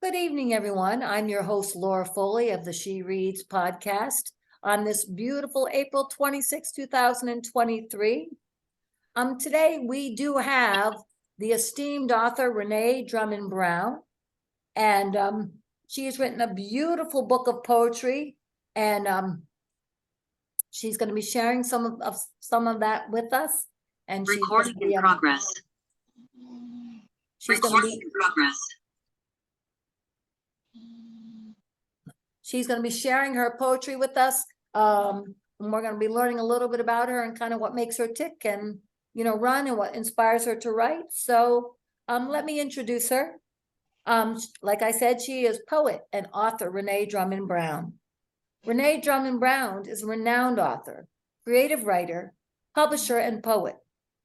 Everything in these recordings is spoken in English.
Good evening, everyone. I'm your host, Laura Foley of the She Reads podcast on this beautiful April 26, 2023. Today we do have the esteemed author, Renee Drummond Brown, and she has written a beautiful book of poetry, and she's going to be sharing some of that with us. And recording in progress. She's going to be in progress. She's going to be sharing her poetry with us. And we're going to be learning a little bit about her and kind of what makes her tick and, run and what inspires her to write. So let me introduce her. Like I said, she is poet and author Renee Drummond Brown. Renee Drummond Brown is a renowned author, creative writer, publisher, and poet.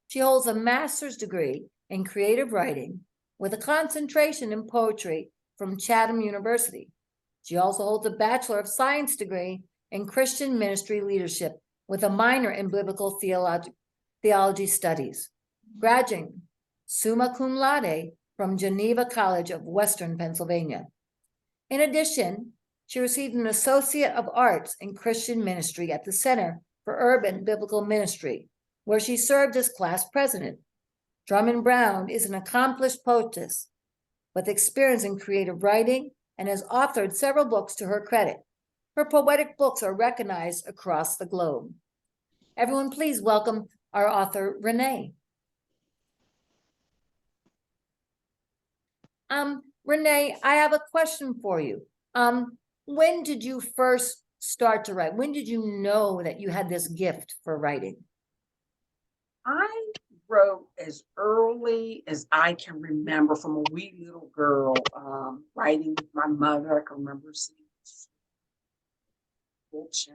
She holds a master's degree in creative writing with a concentration in poetry from Chatham University. She also holds a Bachelor of Science degree in Christian Ministry Leadership with a minor in Biblical Theology Studies, graduating summa cum laude from Geneva College of Western Pennsylvania. In addition, she received an Associate of Arts in Christian Ministry at the Center for Urban Biblical Ministry, where she served as class president. Drummond Brown is an accomplished poetess with experience in creative writing and has authored several books to her credit. Her poetic books are recognized across the globe. Everyone, please welcome our author, Renee. Renee, I have a question for you. When did you first start to write? When did you know that you had this gift for writing? I wrote as early as I can remember, from a wee little girl, writing with my mother. I can remember seeing books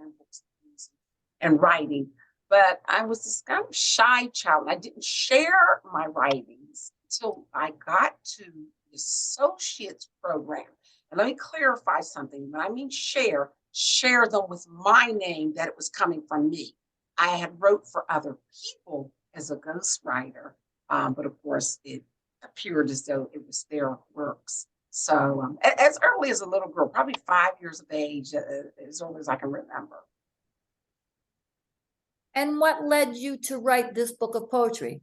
and writing, but I was this kind of shy child. I didn't share my writings until I got to the associate's program. And let me clarify something. When I mean share them with my name, that it was coming from me. I had wrote for other people as a ghostwriter, but of course it appeared as though it was their works. So as early as a little girl, probably 5 years of age, as early as I can remember. And what led you to write this book of poetry?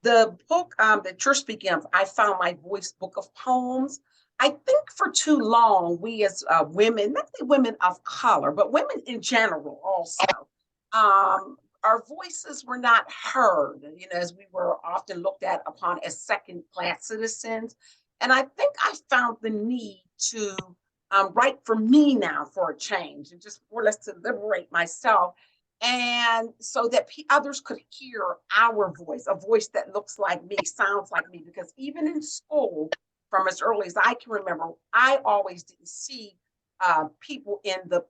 The book that you're speaking of, I Found My Voice book of poems. I think for too long, we as women, not only women of color, but women in general also, our voices were not heard, as we were often looked at upon as second-class citizens. And I think I found the need to write for me now for a change, and just more or less to liberate myself. And so that others could hear our voice, a voice that looks like me, sounds like me. Because even in school, from as early as I can remember, I always didn't see people in the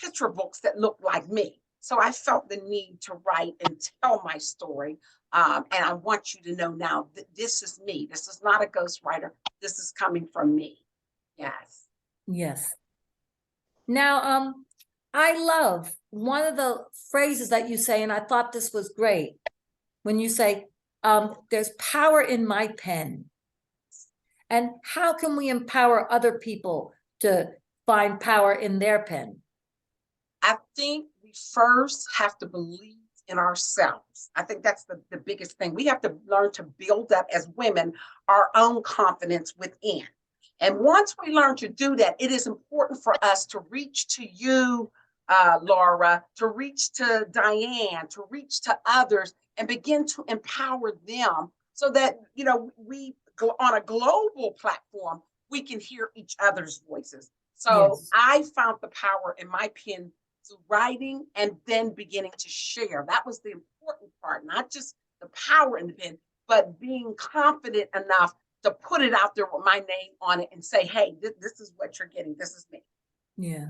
picture books that looked like me. So I felt the need to write and tell my story. And I want you to know now that this is me. This is not a ghostwriter. This is coming from me. Yes. Yes. Now, I love one of the phrases that you say, and I thought this was great, when you say, there's power in my pen. And how can we empower other people to find power in their pen? I think we first have to believe in ourselves. I think that's the biggest thing. We have to learn to build up as women our own confidence within. And once we learn to do that, it is important for us to reach to you, Laura, to reach to Diane, to reach to others and begin to empower them so that, we go on a global platform, we can hear each other's voices. So yes. I found the power in my pen through writing and then beginning to share. That was the important part, not just the power in the pen, but being confident enough to put it out there with my name on it and say, hey, this is what you're getting. This is me. Yeah,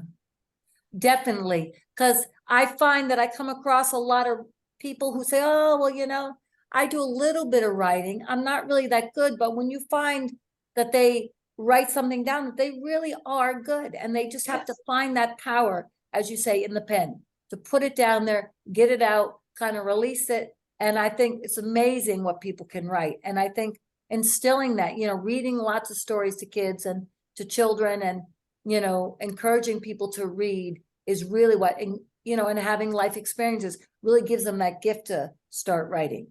definitely. Because I find that I come across a lot of people who say, oh, well, I do a little bit of writing. I'm not really that good. But when you find that they write something down, that they really are good, and they just have to find that power, as you say, in the pen, to put it down there, get it out, kind of release it. And I think it's amazing what people can write. And I think instilling that, reading lots of stories to kids and to children, and, encouraging people to read is really what, and, and having life experiences really gives them that gift to start writing.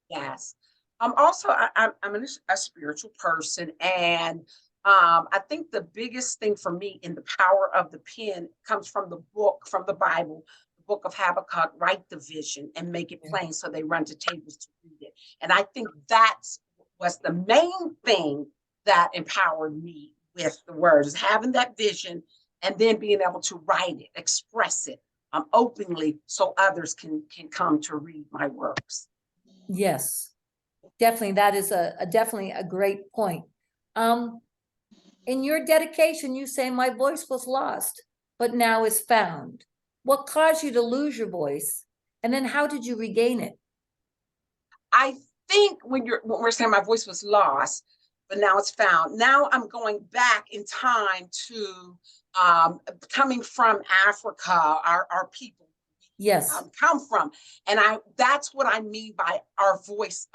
Yes. Also, I'm a spiritual person, and I think the biggest thing for me in the power of the pen comes from the book, from the Bible, the book of Habakkuk. Write the vision and make it plain, so they run to tables to read it. And I think that's was the main thing that empowered me with the words, having that vision and then being able to write it, express it openly, so others can come to read my works. Yes, definitely. That is definitely a great point. In your dedication, you say my voice was lost, but now is found. What caused you to lose your voice? And then how did you regain it? I think when we're saying my voice was lost, but now it's found. Now I'm going back in time to coming from Africa, our people Yes, come from. And that's what I mean by our voice,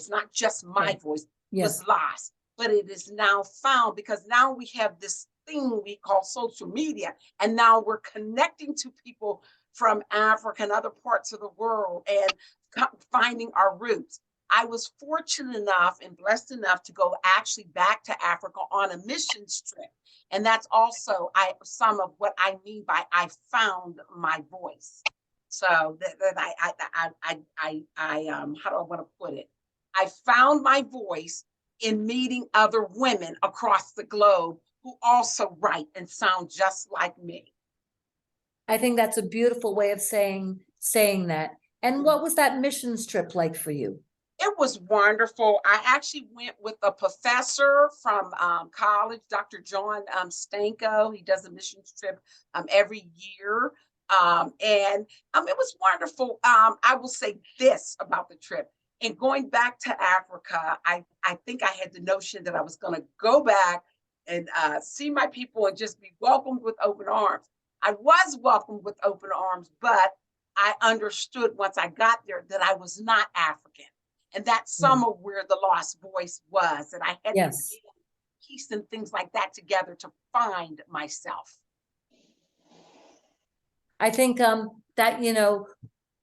not just my okay. voice Yes, was lost, but it is now found, because now we have this thing we call social media. And now we're connecting to people from Africa and other parts of the world, and finding our roots. I was fortunate enough and blessed enough to go actually back to Africa on a missions trip. And that's also some of what I mean by I found my voice. So that how do I want to put it? I found my voice in meeting other women across the globe who also write and sound just like me. I think that's a beautiful way of saying that. And what was that missions trip like for you? It was wonderful. I actually went with a professor from college, Dr. John Stanko. He does a missions trip every year. And it was wonderful. I will say this about the trip. And going back to Africa, I think I had the notion that I was going to go back and see my people and just be welcomed with open arms. I was welcomed with open arms, but I understood once I got there that I was not African. And that's some of where the lost voice was. And I had to piece and things like that together to find myself. I think that,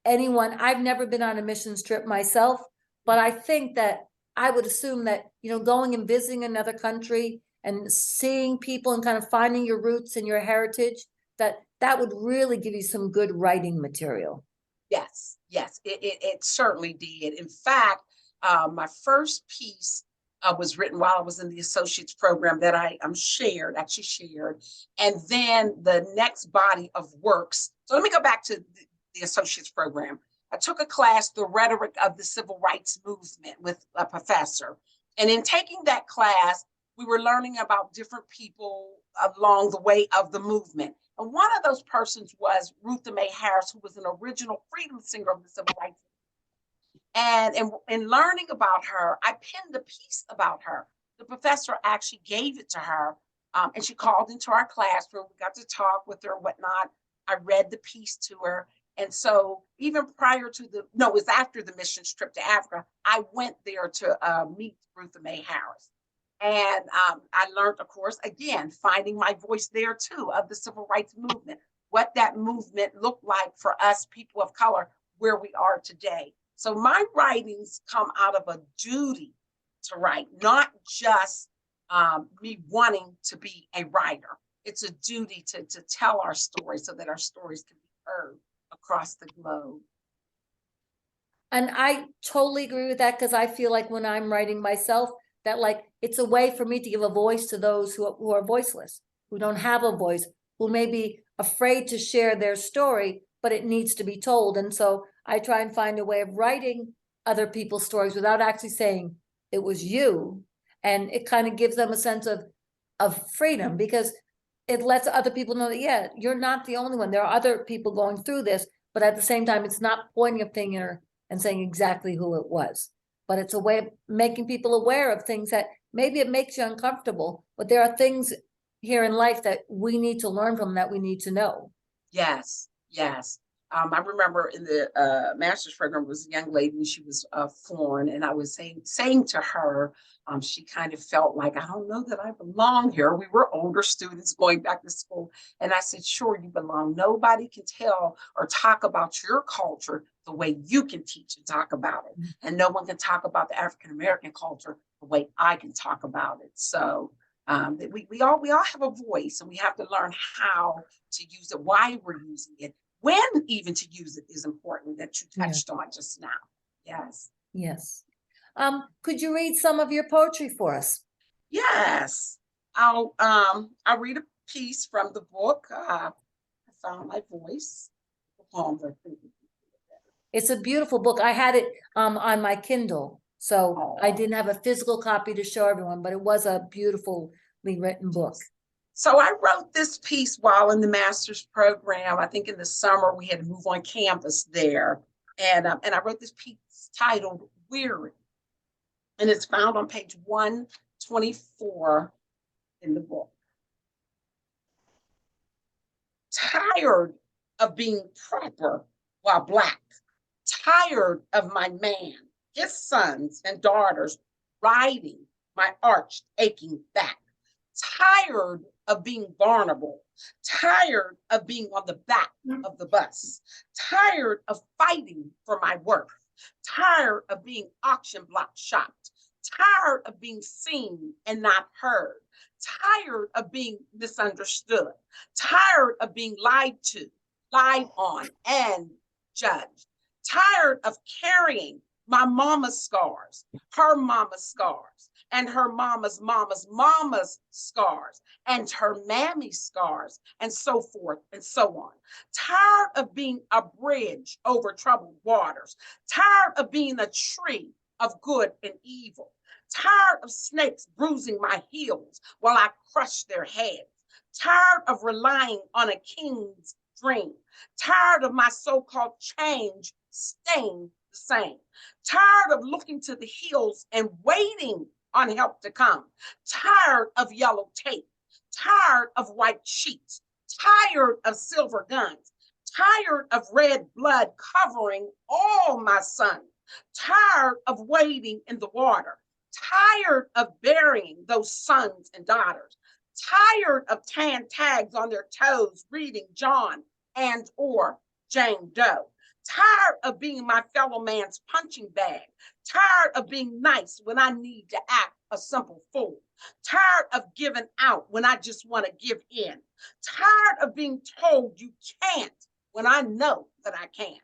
anyone, I've never been on a missions trip myself, but I think that I would assume that, going and visiting another country and seeing people and kind of finding your roots and your heritage, that would really give you some good writing material. Yes, it certainly did. In fact, my first piece was written while I was in the associate's program that I shared. And then the next body of works. So let me go back to the associate's program. I took a class, The Rhetoric of the Civil Rights Movement, with a professor. And in taking that class, we were learning about different people along the way of the movement. And one of those persons was Rutha Mae Harris, who was an original freedom singer of the civil rights. And in learning about her, I penned a piece about her. The professor actually gave it to her, and she called into our classroom. We got to talk with her, whatnot. I read the piece to her. And so even prior to it was after the missions trip to Africa, I went there to meet Rutha Mae Harris. And I learned, of course, again, finding my voice there too, of the civil rights movement, what that movement looked like for us people of color, where we are today. So my writings come out of a duty to write, not just me wanting to be a writer. It's a duty to tell our stories so that our stories can be heard across the globe. And I totally agree with that, because I feel like when I'm writing myself, that it's a way for me to give a voice to those who are voiceless, who don't have a voice, who may be afraid to share their story, but it needs to be told. And so I try and find a way of writing other people's stories without actually saying it was you. And it kind of gives them a sense of freedom, because it lets other people know that, yeah, you're not the only one. There are other people going through this, but at the same time, it's not pointing a finger and saying exactly who it was. But it's a way of making people aware of things that maybe it makes you uncomfortable, but there are things here in life that we need to learn from, that we need to know. Yes. I remember in the master's program was a young lady, and she was foreign, and I was saying to her, she kind of felt like, I don't know that I belong here. We were older students going back to school. And I said, sure, you belong. Nobody can tell or talk about your culture the way you can teach and talk about it. And no one can talk about the African American culture the way I can talk about it. So we all have a voice, and we have to learn how to use it, why we're using it, when even to use it is important, that you touched on just now. Yes. Yes. Could you read some of your poetry for us? Yes. I'll read a piece from the book. I found my voice. The poems, I think. It's a beautiful book. I had it on my Kindle, so I didn't have a physical copy to show everyone, but it was a beautifully written book. So I wrote this piece while in the master's program. I think in the summer we had to move on campus there, and I wrote this piece titled "Weary," and it's found on page 124 in the book. Tired of being proper while Black, tired of my man, his sons and daughters riding my arched, aching back, tired of being vulnerable, tired of being on the back of the bus, tired of fighting for my worth, tired of being auction block shopped, tired of being seen and not heard, tired of being misunderstood, tired of being lied to, lied on, and judged, tired of carrying my mama's scars, her mama's scars, and her mama's scars, and her mammy's scars, and so forth and so on. Tired of being a bridge over troubled waters, tired of being a tree of good and evil, tired of snakes bruising my heels while I crush their heads, tired of relying on a king's dream, tired of my so-called change staying the same, tired of looking to the hills and waiting on help to come, tired of yellow tape, tired of white sheets, tired of silver guns, tired of red blood covering all my sons, tired of wading in the water, tired of burying those sons and daughters, tired of tan tags on their toes reading John and or Jane Doe, tired of being my fellow man's punching bag, tired of being nice when I need to act a simple fool, tired of giving out when I just want to give in, tired of being told you can't when I know that I can,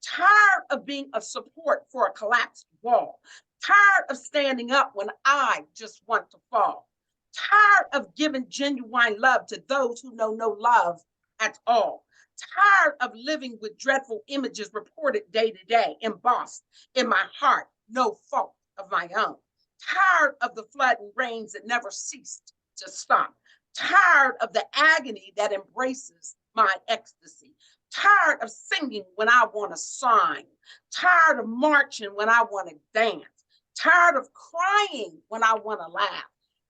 tired of being a support for a collapsed wall, tired of standing up when I just want to fall, tired of giving genuine love to those who know no love at all, tired of living with dreadful images reported day to day, embossed in my heart, no fault of my own, tired of the flood and rains that never ceased to stop, tired of the agony that embraces my ecstasy, tired of singing when I want to sign, tired of marching when I want to dance, tired of crying when I want to laugh,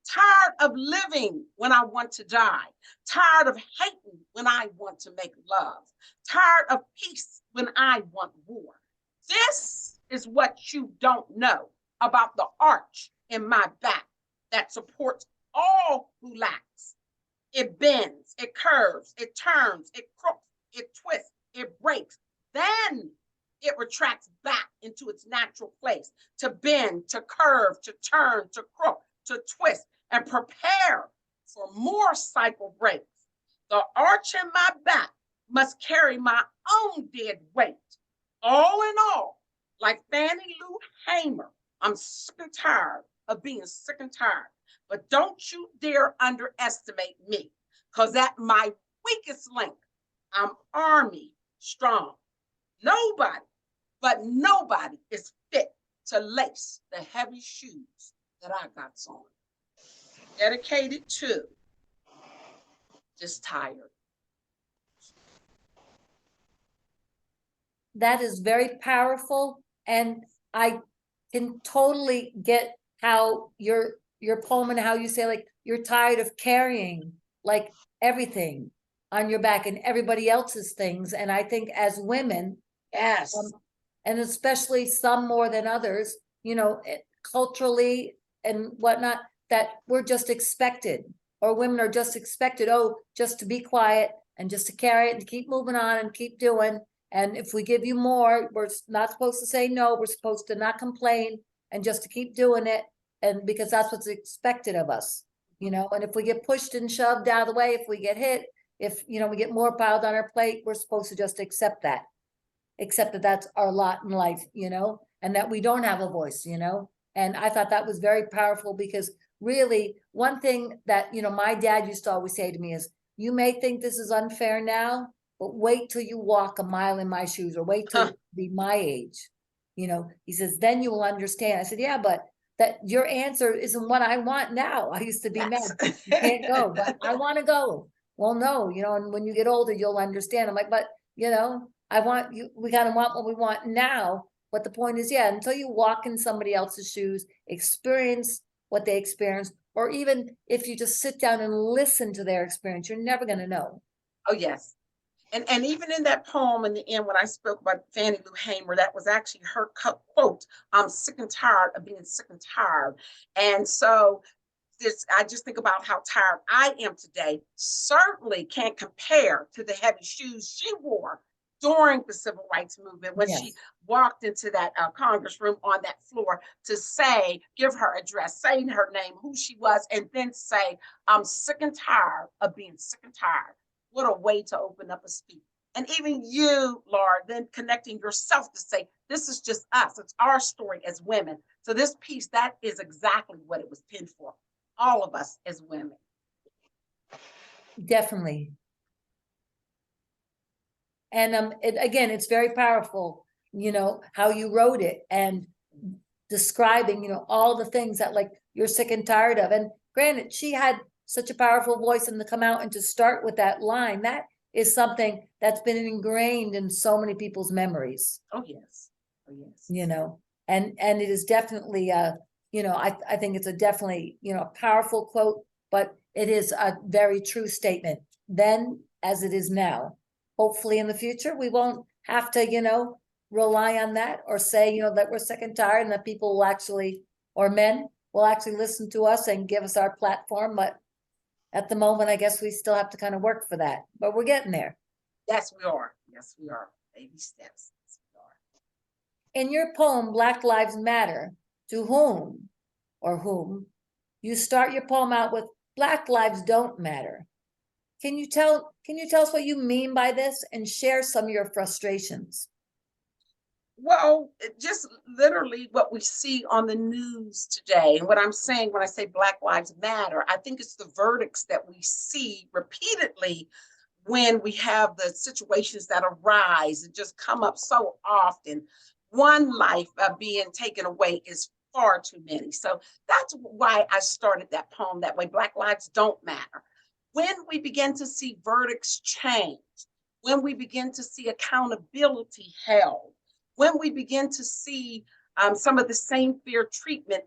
tired of living when I want to die, tired of hating when I want to make love, tired of peace when I want war. This is what you don't know about the arch in my back that supports all who lacks. It bends, it curves, it turns, it crooks, it twists, it breaks. Then it retracts back into its natural place to bend, to curve, to turn, to crook, to twist, and prepare for more cycle breaks. The arch in my back must carry my own dead weight. All in all, like Fannie Lou Hamer, I'm sick and tired of being sick and tired. But don't you dare underestimate me, because at my weakest link, I'm army strong. Nobody, but nobody is fit to lace the heavy shoes that I got on. Dedicated to just tired. That is very powerful, and I can totally get how your poem and how you say, like, you're tired of carrying like everything, on your back and everybody else's things. And I think as women, Yes. and especially some more than others, culturally and whatnot, that we're just expected, or women are just expected, just to be quiet and just to carry it and keep moving on and keep doing. And if we give you more, we're not supposed to say no, we're supposed to not complain and just to keep doing it. And because that's what's expected of us, and if we get pushed and shoved out of the way, if we get hit, if, we get more piled on our plate, we're supposed to just accept that that's our lot in life, and that we don't have a voice, and I thought that was very powerful, because really one thing that, my dad used to always say to me is, you may think this is unfair now, but wait till you walk a mile in my shoes, or wait till you be my age. He says, then you will understand. I said, yeah, but that your answer isn't what I want now. I used to be mad, you can't go, but I want to go. Well, no, and when you get older, you'll understand. I'm like, but I want you, we gotta want what we want now. But the point is, yeah, until you walk in somebody else's shoes, experience what they experience, or even if you just sit down and listen to their experience, you're never gonna know. Oh, yes. And even in that poem in the end, when I spoke about Fannie Lou Hamer, that was actually her quote, I'm sick and tired of being sick and tired. And so I just think about how tired I am today. Certainly can't compare to the heavy shoes she wore during the civil rights movement, when she Yes. walked into that Congress room on that floor to give her address, say her name, who she was, and then say, I'm sick and tired of being sick and tired. What a way to open up a speech. And even you, Laura, then connecting yourself to say, this is just us. It's our story as women. So this piece, that is exactly what it was penned for. All of us as women. Definitely. And again, it's very powerful, how you wrote it, and describing, all the things that, like, you're sick and tired of. And granted, she had such a powerful voice, and to come out and to start with that line, that is something that's been ingrained in so many people's memories. Oh, yes. Oh, yes. And it is definitely I think it's a definitely, powerful quote, but it is a very true statement then as it is now. Hopefully in the future, we won't have to, rely on that, or say, that we're sick and tired, and that people will actually, or men will actually listen to us and give us our platform. But at the moment, I guess we still have to kind of work for that, but we're getting there. Yes, we are. Yes, we are. Baby steps. Yes, we are. In your poem, Black Lives Matter, to whom you start your poem out with, Black lives don't matter. Can you tell us what you mean by this, and share some of your frustrations? Well, just literally what we see on the news today. And what I'm saying when I say Black Lives Matter, I think it's the verdicts that we see repeatedly when we have the situations that arise and just come up so often. One life being taken away is far too many. So that's why I started that poem that way. Black lives don't matter. When we begin to see verdicts change, when we begin to see accountability held, when we begin to see some of the same fair treatment,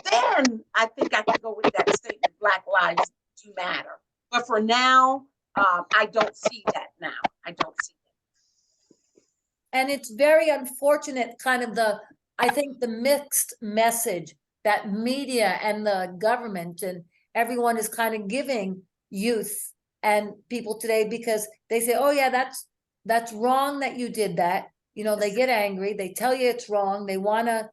then I think I can go with that statement, Black lives do matter. But for now, I don't see that now. I don't see that. And it's very unfortunate, kind of I think the mixed message that media and the government and everyone is kind of giving youth and people today, because they say, oh yeah, that's wrong that you did that. They get angry, they tell you it's wrong, they want to,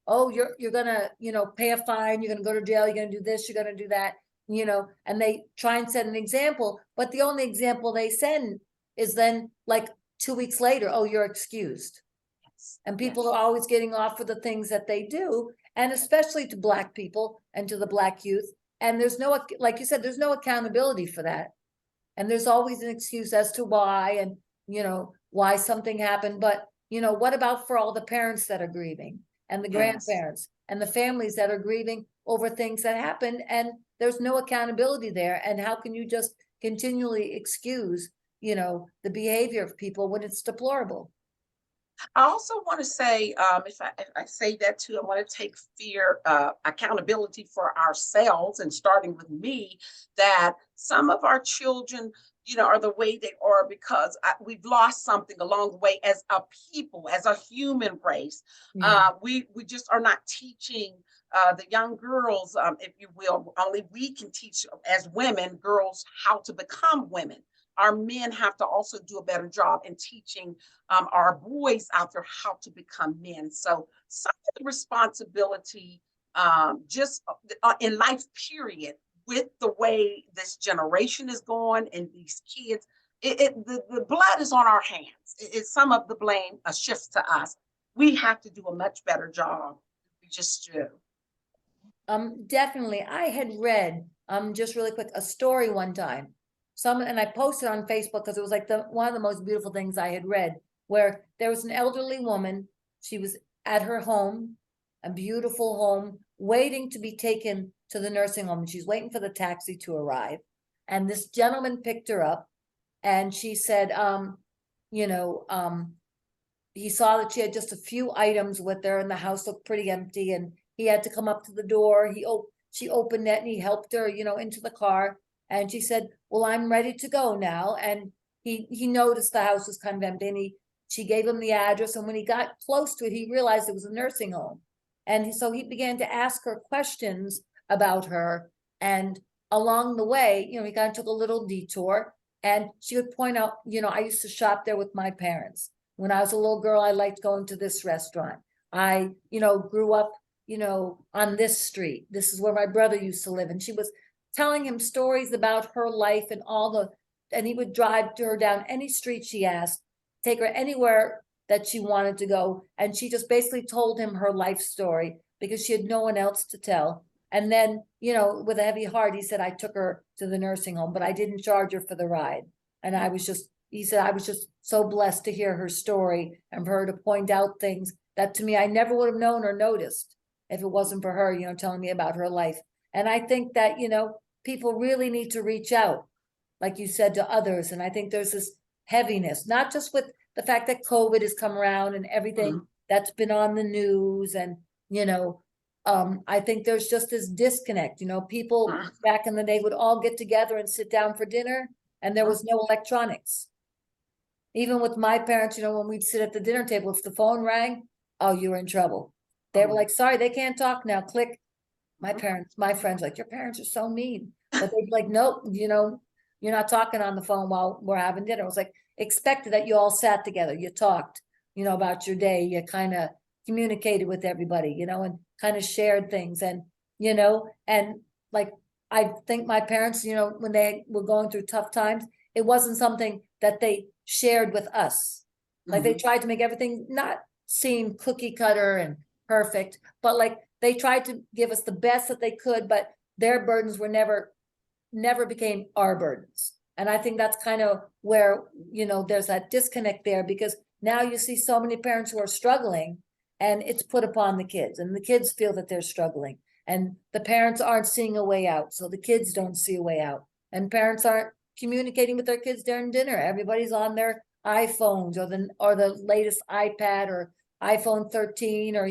oh, you're gonna, pay a fine, you're gonna go to jail, you're gonna do this, you're gonna do that, and they try and set an example, but the only example they send is then, like, 2 weeks later, oh, you're excused. And people are always getting off for the things that they do, and especially to Black people and to the Black youth. And there's no, like you said, there's no accountability for that. And there's always an excuse as to why, and, why something happened. But, what about for all the parents that are grieving, and the grandparents and the families that are grieving over things that happened, and there's no accountability there? And how can you just continually excuse, the behavior of people when it's deplorable? I also want to say, if I say that too, I want to take accountability for ourselves, and starting with me, that some of our children, are the way they are because we've lost something along the way as a people, as a human race. Yeah. We just are not teaching the young girls, if you will. Only we can teach as women, girls, how to become women. Our men have to also do a better job in teaching our boys out there how to become men. So some of the responsibility, just in life, period, with the way this generation is going and these kids, the blood is on our hands. Some of the blame shifts to us. We have to do a much better job. We just do. Definitely. I had read, just really quick, a story one time. And I posted on Facebook because it was like one of the most beautiful things I had read, where there was an elderly woman. She was at her home, a beautiful home, waiting to be taken to the nursing home. She's waiting for the taxi to arrive. And this gentleman picked her up and she said, you know, he saw that she had just a few items with her and the house looked pretty empty, and he had to come up to the door. She opened it and he helped her, into the car. And she said, well, I'm ready to go now. And he noticed the house was kind of empty, and she gave him the address. And when he got close to it, he realized it was a nursing home. And so he began to ask her questions about her. And along the way, he kind of took a little detour, and she would point out, I used to shop there with my parents. When I was a little girl, I liked going to this restaurant. I, grew up, on this street. This is where my brother used to live. And she was telling him stories about her life and he would drive her down any street she asked, take her anywhere that she wanted to go. And she just basically told him her life story because she had no one else to tell. And then, with a heavy heart, he said, I took her to the nursing home, but I didn't charge her for the ride. And he said, I was just so blessed to hear her story and for her to point out things that to me, I never would have known or noticed if it wasn't for her, telling me about her life. And I think that, people really need to reach out, like you said, to others. And I think there's this heaviness, not just with the fact that COVID has come around and everything that's been on the news. And, I think there's just this disconnect, people back in the day would all get together and sit down for dinner, and there was no electronics. Even with my parents, when we'd sit at the dinner table, if the phone rang, oh, you were in trouble. They were like, sorry, they can't talk now. Click. My friends, like, your parents are so mean. But they'd be like, nope, you're not talking on the phone while we're having dinner. It was like expected that you all sat together, you talked, about your day, you kind of communicated with everybody, and kind of shared things. And, and like, I think my parents, when they were going through tough times, it wasn't something that they shared with us. Like they tried to make everything not seem cookie cutter and perfect, but like they tried to give us the best that they could, but their burdens were never became our burdens. And I think that's kind of where, there's that disconnect there, because now you see so many parents who are struggling and it's put upon the kids, and the kids feel that they're struggling, and the parents aren't seeing a way out. So the kids don't see a way out, and parents aren't communicating with their kids during dinner. Everybody's on their iPhones or the latest iPad or iPhone 13 or,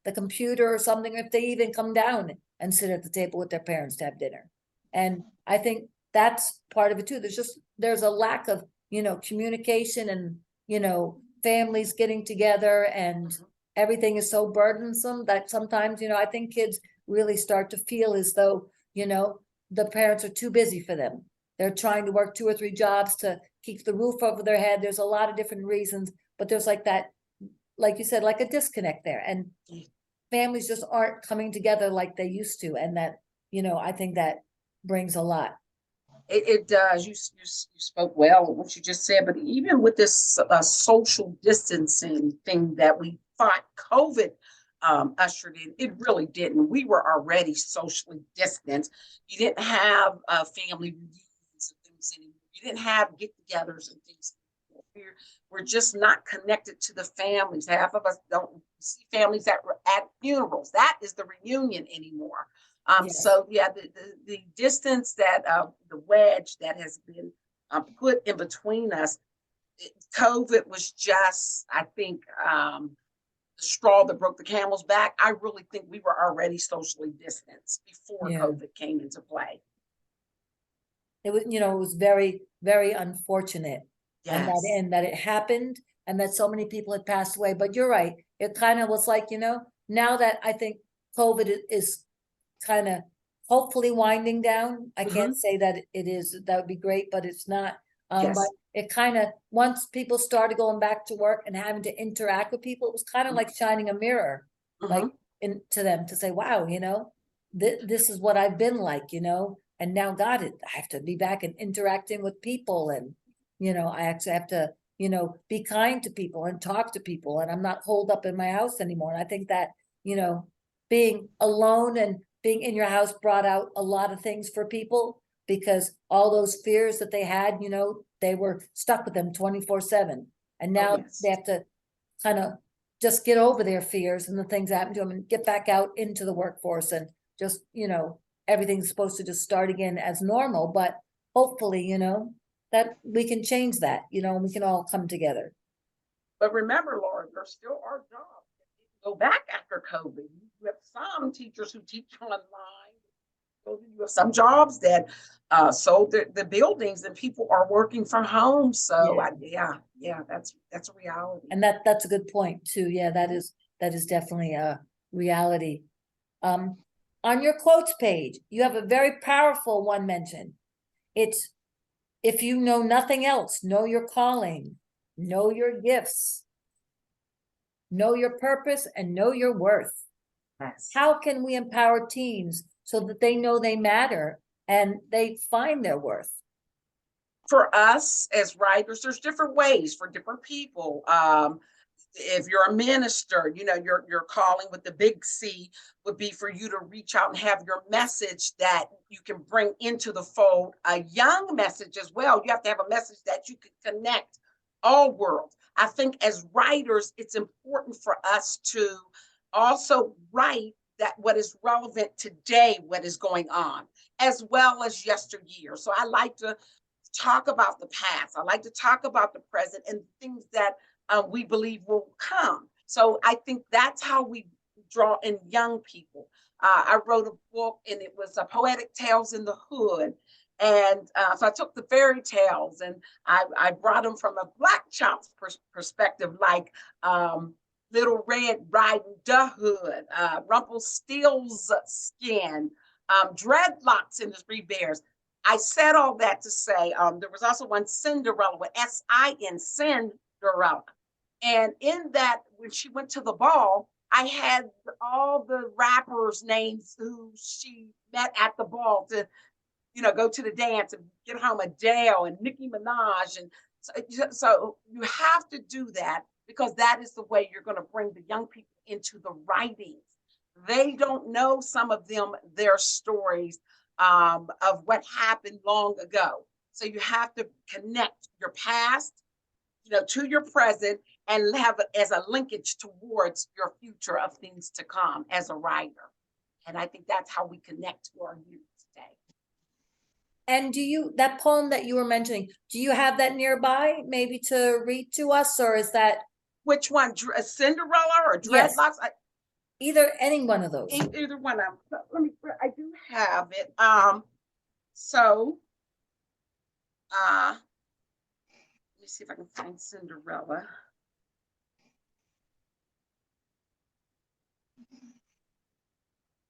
the computer or something, if they even come down and sit at the table with their parents to have dinner. And I think that's part of it too. There's a lack of, communication and, families getting together, and everything is so burdensome that sometimes, I think kids really start to feel as though, the parents are too busy for them. They're trying to work 2 or 3 jobs to keep the roof over their head. There's a lot of different reasons, but there's like that, like you said, like a disconnect there. And families just aren't coming together like they used to. And that, I think that brings a lot. It does. You spoke well what you just said, but even with this social distancing thing that we thought COVID ushered in, it really didn't. We were already socially distanced. You didn't have family reunions and things anymore. You didn't have get-togethers and things. We're just not connected to the families. Half of us don't see families that were at funerals. That is the reunion anymore. Yes. So yeah, the distance that the wedge that has been put in between us, COVID was just, I think, the straw that broke the camel's back. I really think we were already socially distanced before COVID came into play. it was, it was very, very unfortunate. Yes. And that it happened and that so many people had passed away. But you're right. It kind of was like, now that I think COVID is kind of hopefully winding down. I Hmm. can't say that it is, that would be great, but it's not. But Yes. it kind of, once people started going back to work and having to interact with people, it was kind of like shining a mirror, like Hmm. into them to say, wow, this is what I've been like, and now God, I have to be back and interacting with people. And, I actually have to, be kind to people and talk to people, and I'm not holed up in my house anymore. And I think that, being alone and being in your house brought out a lot of things for people, because all those fears that they had, they were stuck with them 24/7. And Oh, now they yes. have to kind of just get over their fears and the things that happened to them and get back out into the workforce, and just, everything's supposed to just start again as normal. But hopefully, that we can change that, and we can all come together. But remember, Laura, there still are jobs that didn't go back after COVID. You have some teachers who teach online. You have some jobs that sold the buildings and people are working from home. So Yeah. yeah, that's a reality. And that's a good point too. Yeah, that is definitely a reality. Um, on your quotes page, you have a very powerful one mentioned. It's, if you know nothing else, know your calling, know your gifts, know your purpose, and know your worth. Yes. How can we empower teens so that they know they matter and they find their worth? For us as writers, there's different ways for different people. If you're a minister, your calling with the big C would be for you to reach out and have your message that you can bring into the fold. A young message as well. You have to have a message that you can connect all worlds. I think as writers, it's important for us to also write that what is relevant today, what is going on, as well as yesteryear. So I like to talk about the past. I like to talk about the present and things that we believe will come. So I think that's how we draw in young people. I wrote a book and it was Poetic Tales in the Hood. And so I took the fairy tales and I brought them from a Black child's perspective, like Little Red Riding Hood, Rumpelstiltskin, dreadlocks in the Three Bears. I said all that to say there was also one Cinderella with S-I-N, Cinderella. And in that, when she went to the ball, I had all the rappers' names who she met at the ball to, go to the dance and get home, Adele and Nicki Minaj. And so you have to do that because that is the way you're going to bring the young people into the writings. They don't know, some of them, their stories of what happened long ago. So you have to connect your past, to your present and have it as a linkage towards your future of things to come as a writer. And I think that's how we connect to our youth today. And that poem that you were mentioning, do you have that nearby maybe to read to us, or is that? Which one, Cinderella or Yes, Dreadlocks? either, any one of those. Either one of them. I do have it. So let me see if I can find Cinderella.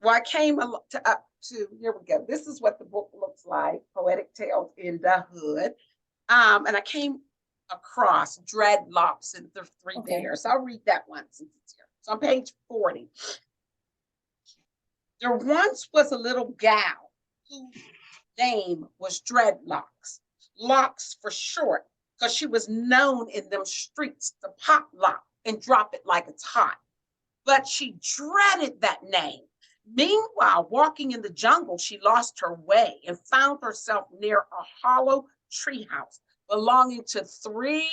Well, I came up to, here we go. This is what the book looks like, Poetic Tales in the Hood. And I came across Dreadlocks and the Three Okay. Bears. So I'll read that one since it's here. So on page 40. There once was a little gal whose name was Dreadlocks. Locks for short, because she was known in them streets to pop lock and drop it like it's hot. But she dreaded that name. Meanwhile, walking in the jungle, she lost her way and found herself near a hollow treehouse belonging to 3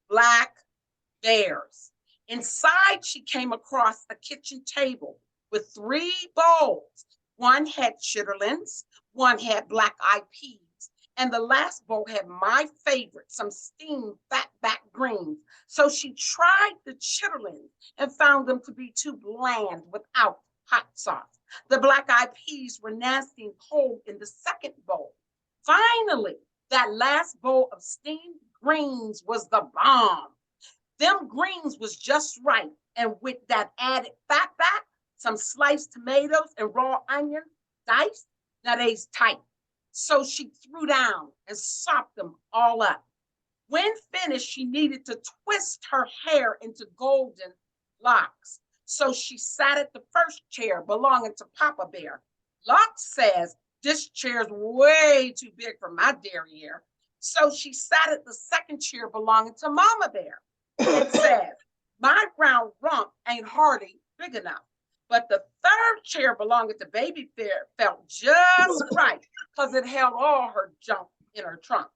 black bears. Inside, she came across a kitchen table with 3 bowls. One had chitterlings, one had black-eyed peas, and the last bowl had my favorite, some steamed fatback greens. So she tried the chitterlings and found them to be too bland without hot sauce. The black-eyed peas were nasty and cold in the second bowl. Finally, that last bowl of steamed greens was the bomb. Them greens was just right. And with that added fat back, some sliced tomatoes and raw onion diced, now they's tight. So she threw down and sopped them all up. When finished, she needed to twist her hair into golden locks. So she sat at the first chair belonging to Papa Bear. Locke says, this chair's way too big for my derriere. So she sat at the second chair belonging to Mama Bear and said, my round rump ain't hardly big enough. But the third chair belonging to Baby Bear felt just right because it held all her junk in her trunk.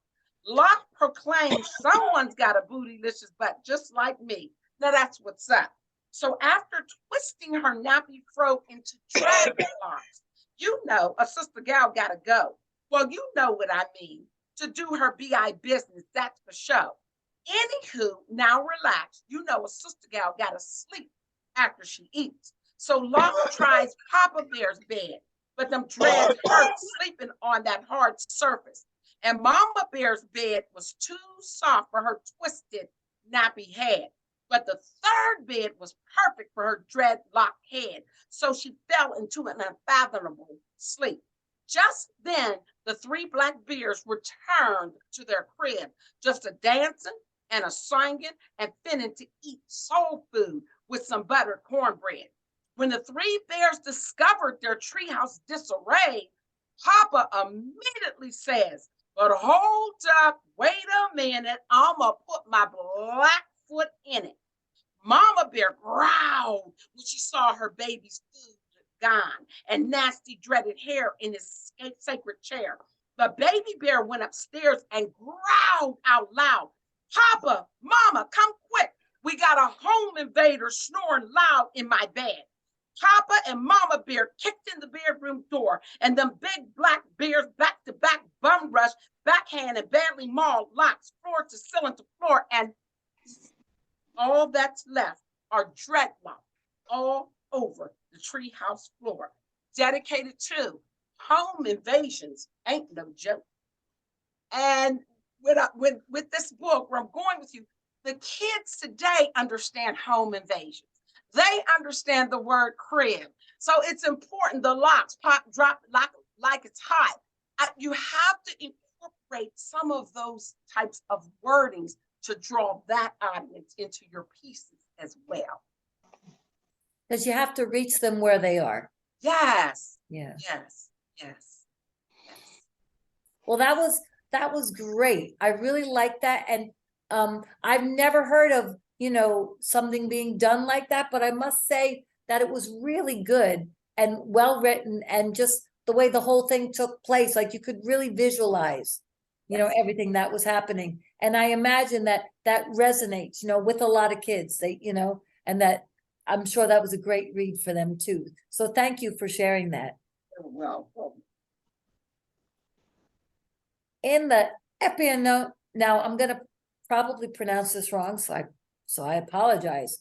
Locke proclaimed, someone's got a bootylicious butt just like me. Now that's what's up. So after twisting her nappy fro into dreadlocks, you know, a sister gal gotta go. Well, you know what I mean. To do her BI business, that's for show. Anywho, now relax. You know, a sister gal gotta sleep after she eats. So Locke tries Papa Bear's bed, but them dreads hurt sleeping on that hard surface. And Mama Bear's bed was too soft for her twisted, nappy head. But the third bed was perfect for her dreadlock head. So she fell into an unfathomable sleep. Just then, the three black bears returned to their crib, just a dancing and a singing and finning to eat soul food with some buttered cornbread. When the three bears discovered their treehouse disarray, Papa immediately says, but hold up, wait a minute, I'ma put my black foot in it. Mama Bear growled when she saw her baby's food gone and nasty dreaded hair in his sacred chair. The Baby Bear went upstairs and growled out loud, Papa, Mama, come quick. We got a home invader snoring loud in my bed. Papa and Mama Bear kicked in the bedroom door, and them big black bears back-to-back bum rush, backhand and badly mauled Locks floor to ceiling to floor, and all that's left are dreadlocks all over the treehouse floor, dedicated to home invasions. Ain't no joke. And with this book, where I'm going with you, the kids today understand home invasions. They understand the word crib. So it's important. The locks pop, drop like it's hot. You have to incorporate some of those types of wordings to draw that audience into your pieces as well. Because you have to reach them where they are. Yes. Yeah. Yes. Yes. Yes. Well, that was great. I really like that. And I've never heard of, something being done like that, but I must say that it was really good and well written, and just the way the whole thing took place, like you could really visualize, everything that was happening. And I imagine that resonates, with a lot of kids, and that I'm sure that was a great read for them too. So thank you for sharing that. Well, In the Epiano, now I'm going to probably pronounce this wrong, so I apologize.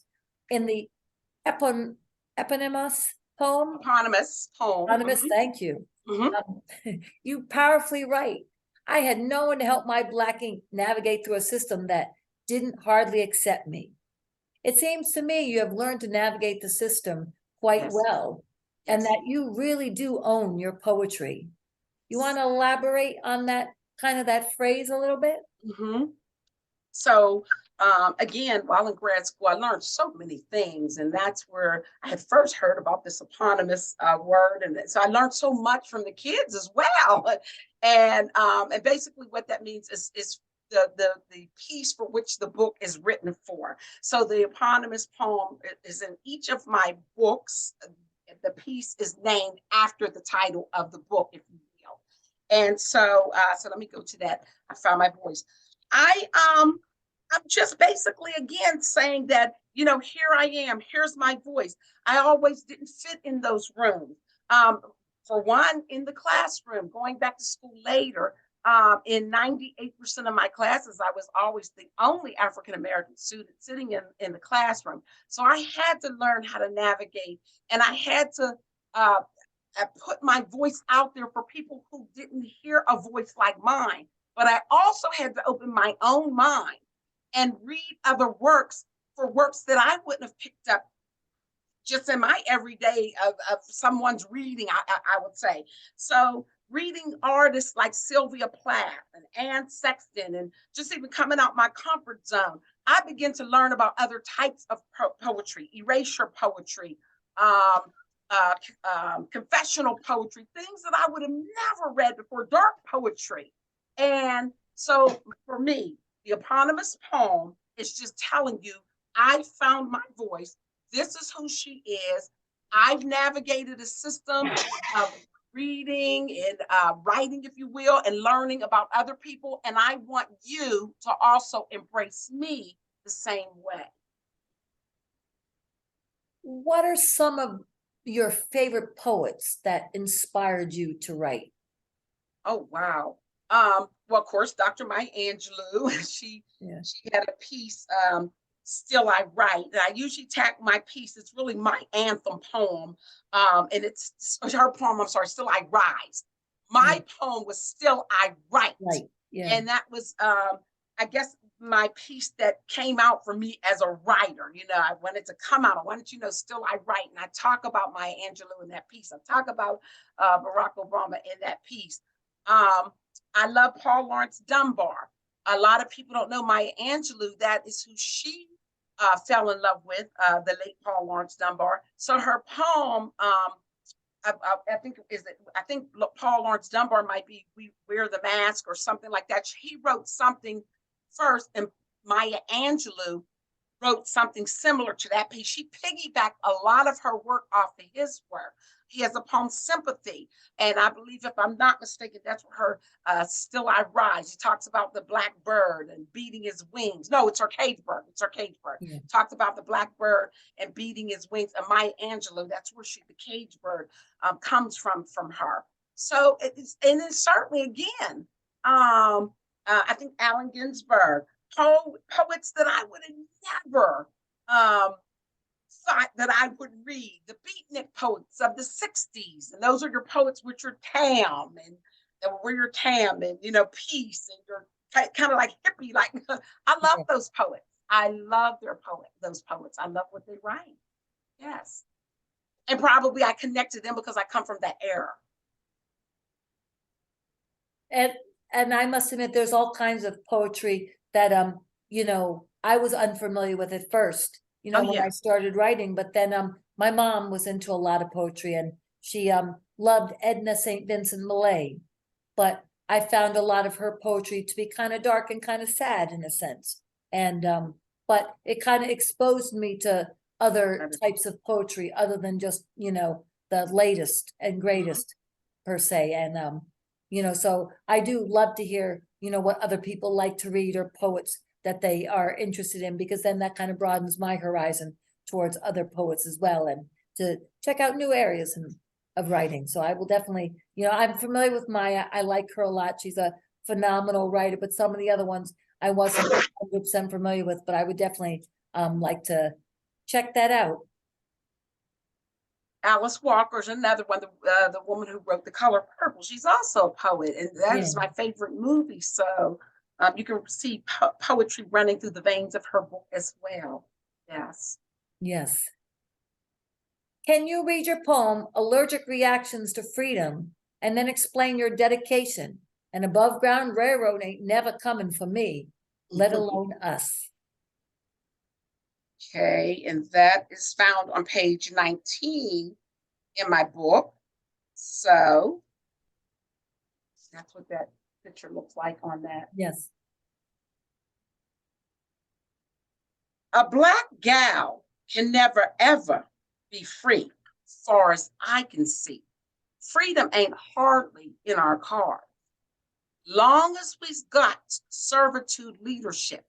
In the eponymous poem, eponymous poem. anonymous, thank you. You powerfully write. I had no one to help my black ink navigate through a system that didn't hardly accept me. It seems to me you have learned to navigate the system quite Yes. well, and that you really do own your poetry. You want to elaborate on that that phrase a little bit? So again, while in grad school, I learned so many things, and that's where I had first heard about this eponymous word, and so I learned so much from the kids as well. And basically, what that means is the piece for which the book is written for. So the eponymous poem is in each of my books. The piece is named after the title of the book, if you will. And so let me go to that. I found my voice. I'm just basically again saying that, here I am, here's my voice. I always didn't fit in those rooms. For one, in the classroom, going back to school later, in 98% of my classes, I was always the only African-American student sitting in the classroom. So I had to learn how to navigate, and I had to put my voice out there for people who didn't hear a voice like mine. But I also had to open my own mind and read other works for works that I wouldn't have picked up just in my everyday of someone's reading, I would say. So reading artists like Sylvia Plath and Anne Sexton, and just even coming out my comfort zone, I began to learn about other types of poetry, erasure poetry, um, confessional poetry, things that I would have never read before, dark poetry. And so for me, the eponymous poem is just telling you, I found my voice. This is who she is. I've navigated a system of reading and writing, if you will, and learning about other people. And I want you to also embrace me the same way. What are some of your favorite poets that inspired you to write? Oh, wow. Well, of course, Dr. Maya Angelou, Yeah. she had a piece, Still I Write. And I usually tag my piece, it's really my anthem poem. And it's her poem, I'm sorry, Still I Rise. My poem was Still I Write. Right. Yeah. And that was, I guess, my piece that came out for me as a writer. You know, I wanted to come out. I wanted Still I Write. And I talk about Maya Angelou in that piece. I talk about Barack Obama in that piece. I love Paul Laurence Dunbar. A lot of people don't know Maya Angelou. That is who she fell in love with, the late Paul Laurence Dunbar. So her poem, I think Paul Laurence Dunbar might be "We Wear the Mask" or something like that. He wrote something first, and Maya Angelou wrote something similar to that piece. She piggybacked a lot of her work off of his work. He has a poem, Sympathy, and I believe, if I'm not mistaken, that's what her Still I Rise. He talks about the black bird and beating his wings. No, it's her cage bird. It's her cage bird. Yeah. Talks about the black bird and beating his wings. And Maya Angelou, that's where the cage bird comes from her. So it's certainly, again, I think Allen Ginsberg, poets that I would have never thought that I would read, the beatnik poets of the 60s. And those are your poets with your tam and where your tam and, peace, and your kind of like hippie, like I love those poets. I love those poets. I love what they write. Yes. And probably I connected them because I come from that era. And I must admit, there's all kinds of poetry that I was unfamiliar with at first, when I started writing. But then my mom was into a lot of poetry, and she loved Edna St. Vincent Millay. But I found a lot of her poetry to be kind of dark and kind of sad in a sense. And but it kind of exposed me to other types of poetry other than just, the latest and greatest per se. And so I do love to hear, what other people like to read, or poets that they are interested in, because then that kind of broadens my horizon towards other poets as well, and to check out new areas of writing. So I will definitely, I'm familiar with Maya. I like her a lot. She's a phenomenal writer, but some of the other ones I wasn't 100% familiar with, but I would definitely like to check that out. Alice Walker's another one, the woman who wrote The Color Purple. She's also a poet, and that is my favorite movie. So you can see poetry running through the veins of her book as well. Yes. Yes. Can you read your poem, Allergic Reactions to Freedom, and then explain your dedication? An above ground railroad ain't never coming for me, let alone us. Okay, and that is found on page 19 in my book. So that's what that picture looks like on that. Yes. A black gal can never, ever be free, far as I can see. Freedom ain't hardly in our cards. Long as we've got servitude leadership,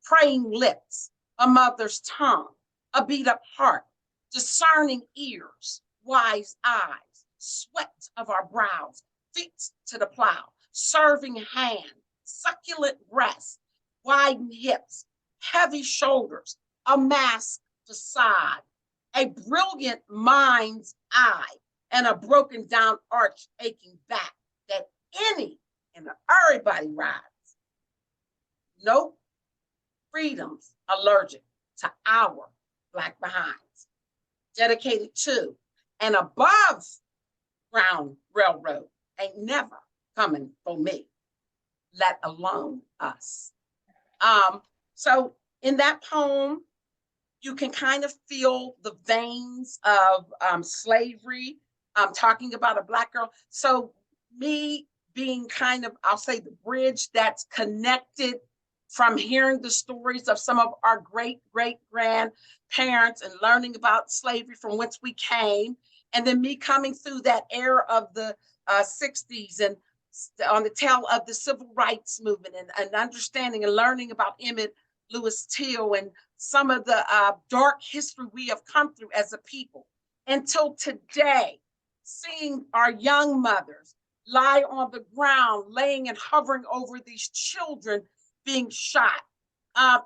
praying lips, a mother's tongue, a beat up heart, discerning ears, wise eyes, sweat of our brows, feet to the plow, serving hand, succulent breasts, widened hips, heavy shoulders, a masked facade, a brilliant mind's eye, and a broken down arch aching back that any and everybody rides. Nope, freedom's allergic to our Black behinds, dedicated to and above ground railroad ain't never coming for me, let alone us. So in that poem, you can kind of feel the veins of slavery, talking about a Black girl. So me being kind of, I'll say, the bridge that's connected from hearing the stories of some of our great grandparents and learning about slavery from whence we came, and then me coming through that era of the 60s and on the tail of the civil rights movement, and understanding and learning about Emmett Lewis Till and some of the dark history we have come through as a people, until today, seeing our young mothers lie on the ground, laying and hovering over these children being shot.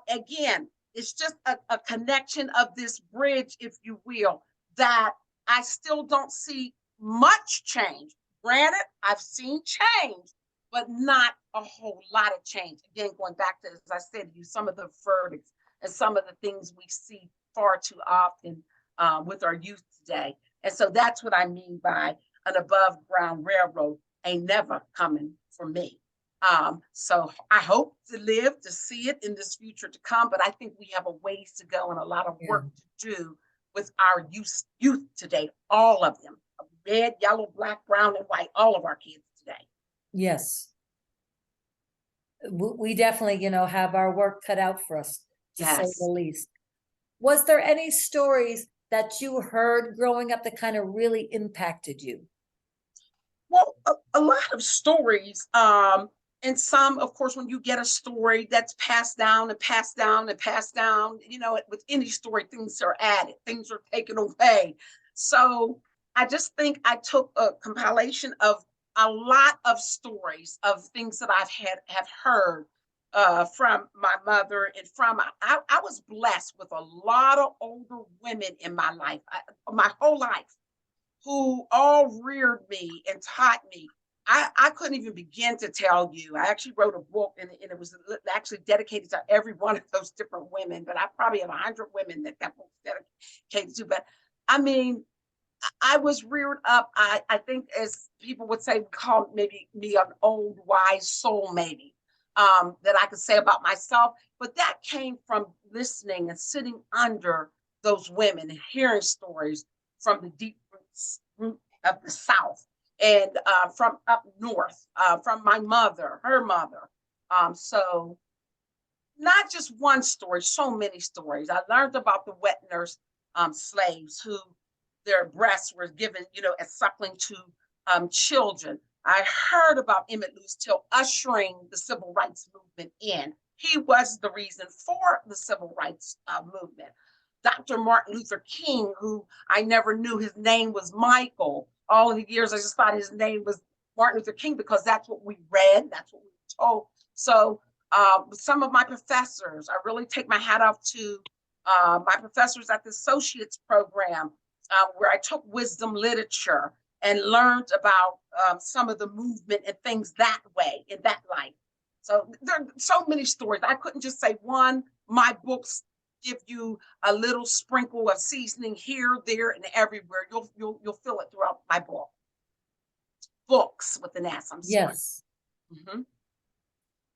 Again, it's just a connection of this bridge, if you will, that I still don't see much change. Granted, I've seen change, but not a whole lot of change. Again, going back to, as I said to you, some of the verdicts and some of the things we see far too often with our youth today. And so that's what I mean by an above ground railroad ain't never coming for me. So I hope to live to see it in this future to come, but I think we have a ways to go and a lot of work to do with our youth today, all of them, red, yellow, Black, brown, and white, all of our kids today. Yes. We definitely, have our work cut out for us, to say Yes. the least. Was there any stories that you heard growing up that kind of really impacted you? Well, a lot of stories, and some, of course, when you get a story that's passed down and passed down and passed down, with any story, things are added, things are taken away. So I just think I took a compilation of a lot of stories of things that have heard from my mother, and from I was blessed with a lot of older women in my life, my whole life, who all reared me and taught me. I couldn't even begin to tell you. I actually wrote a book, and it was actually dedicated to every one of those different women, but I probably have 100 women that book's dedicated to. But I mean, I was reared up, I think, as people would say, call maybe me an old wise soul, maybe, that I could say about myself. But that came from listening and sitting under those women and hearing stories from the deep root of the South, and from up north, from my mother, her mother. So not just one story, so many stories. I learned about the wet nurse slaves who their breasts were given, as suckling to children. I heard about Emmett Lewis Till ushering the civil rights movement in. He was the reason for the civil rights movement. Dr. Martin Luther King, who I never knew his name was Michael. All of the years, I just thought his name was Martin Luther King because that's what we read, that's what we were told. So some of my professors, I really take my hat off to my professors at the associate's program, where I took wisdom literature and learned about some of the movement and things that way, in that light. So there are so many stories. I couldn't just say one. My books give you a little sprinkle of seasoning here, there, and everywhere. You'll feel it throughout my book. Books with an S. I'm sorry. Yes. Mm-hmm.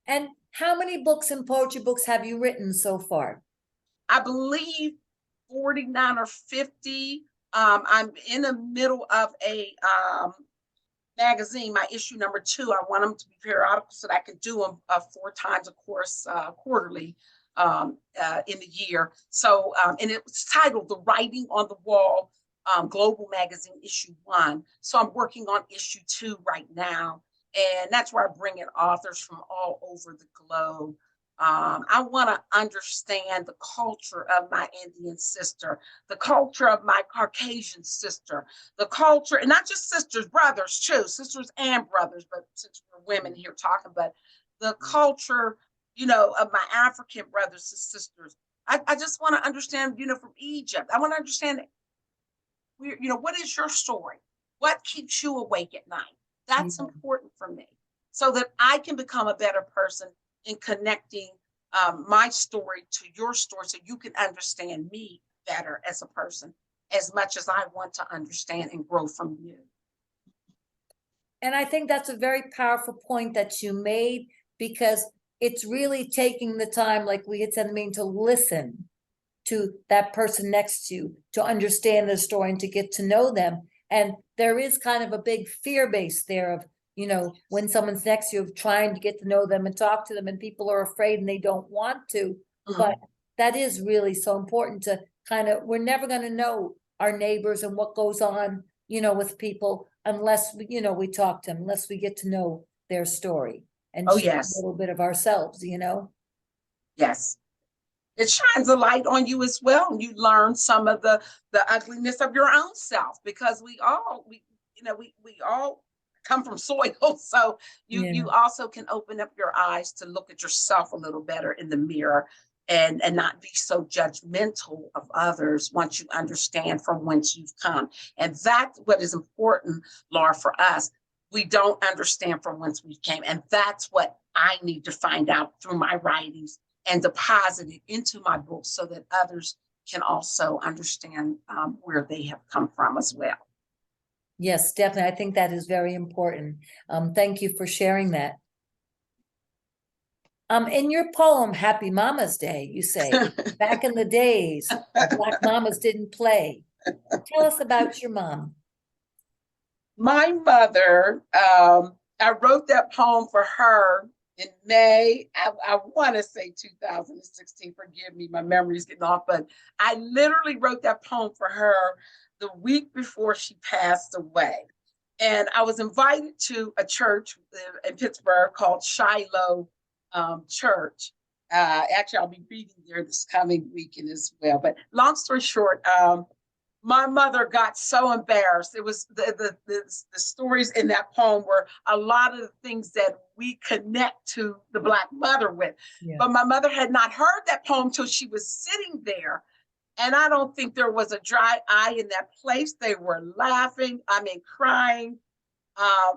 And how many books and poetry books have you written so far? I believe 49 or 50. I'm in the middle of a magazine, my issue number 2. I want them to be periodical so that I can do them 4 times, of course, quarterly in the year. So, and it was titled The Writing on the Wall, Global Magazine, issue 1. So I'm working on issue 2 right now. And that's where I bring in authors from all over the globe. I want to understand the culture of my Indian sister, the culture of my Caucasian sister, the culture, and not just sisters, brothers too, sisters and brothers, but since we're women here talking, but the culture, of my African brothers and sisters. I just want to understand, from Egypt. I want to understand, what is your story? What keeps you awake at night? That's Yeah. important for me so that I can become a better person in connecting my story to your story so you can understand me better as a person as much as I want to understand and grow from you. And I think that's a very powerful point that you made, because it's really taking the time, like we had said, I mean, to listen to that person next to you, to understand the story and to get to know them. And there is kind of a big fear base there of, when someone's next to you, of trying to get to know them and talk to them, and people are afraid and they don't want to. But that is really so important to we're never going to know our neighbors and what goes on, with people unless we talk to them, unless we get to know their story and Oh, share a yes. little bit of ourselves. Yes. It shines a light on you as well. And you learn some of the ugliness of your own self, because we all come from soil. So Yeah. you also can open up your eyes to look at yourself a little better in the mirror, and not be so judgmental of others once you understand from whence you've come. And that's what is important, Laura, for us. We don't understand from whence we came. And that's what I need to find out through my writings and deposit it into my book so that others can also understand where they have come from as well. Yes, definitely. I think that is very important. Thank you for sharing that. In your poem, Happy Mama's Day, you say, back in the days, Black mamas didn't play. Tell us about your mom. My mother, I wrote that poem for her in May. I want to say 2016. Forgive me, my memory's getting off, but I literally wrote that poem for her the week before she passed away. And I was invited to a church in Pittsburgh called Shiloh Church. Actually, I'll be reading there this coming weekend as well. But long story short, my mother got so embarrassed. It was the stories in that poem were a lot of the things that we connect to the Black mother with. Yeah. But my mother had not heard that poem till she was sitting there. And I don't think there was a dry eye in that place. They were laughing, crying,